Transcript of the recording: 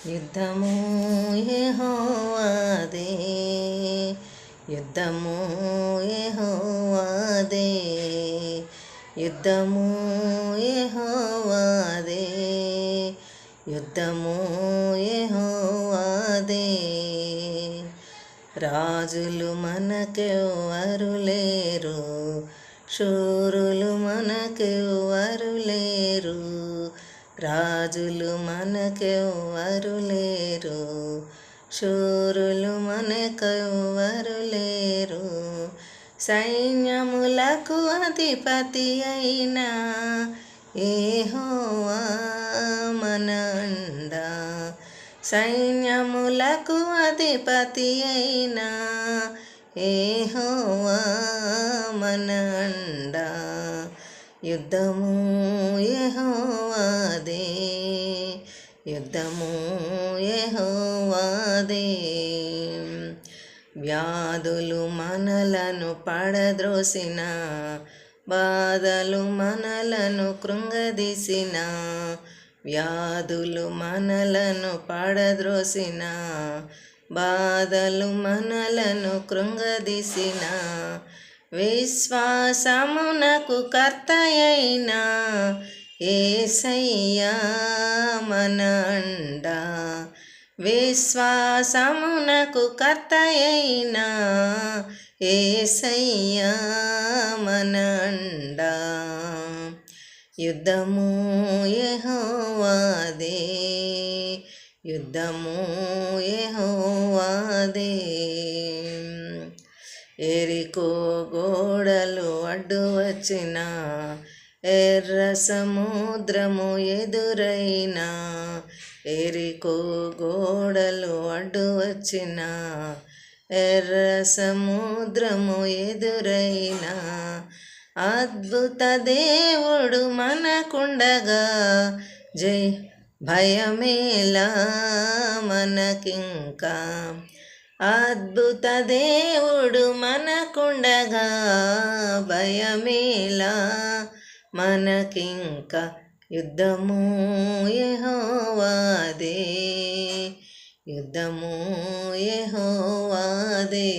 యుద్ధము యెహోవాదే, యుద్ధము యెహోవాదే, యుద్ధము యెహోవాదే, యుద్ధము యెహోవాదే. రాజులు మనకెవ్వరు లేరు, శూరులు మనకెవ్వరు లేరు. రాజులు మనకెవ్వరు లేరు, శూరులు మనకెవ్వరు లేరు. సైన్యములకు అధిపతి అయిన యెహోవా మన అండ, సైన్యములకు అధిపతి అయిన యెహోవా మన అండ. యుద్ధము యెహోవాదే, యుద్ధము యెహోవాదే. వ్యాధులు మనలను పడద్రోసిన, బాధలు మనలను కృంగదీసిన, వ్యాధులు మనలను పడద్రోసిన, బాధలు మనలను కృంగదీసిన, విశ్వాసమునకు కర్తయైన యేసయ్యా మన అండ, విశ్వాసమునకు కర్తయైన యేసయ్యా మన అండ. యుద్ధము యెహోవాదే, యుద్ధము యెహోవాదే. ఎరికో గోడలు అడ్డు వచ్చిన, ఎర్ర సముద్రము ఎదురైన, ఎరికో గోడలు అడ్డు వచ్చిన, ఎర్ర సముద్రము ఎదురైన, అద్భుత దేవుడు మనకుండగా భయమేలా మనకింకా. అద్భుత దేవుడు మనకుండగా భయమేలా మనకింక. యుద్ధము యెహోవాదే, యుద్ధము యెహోవాదే.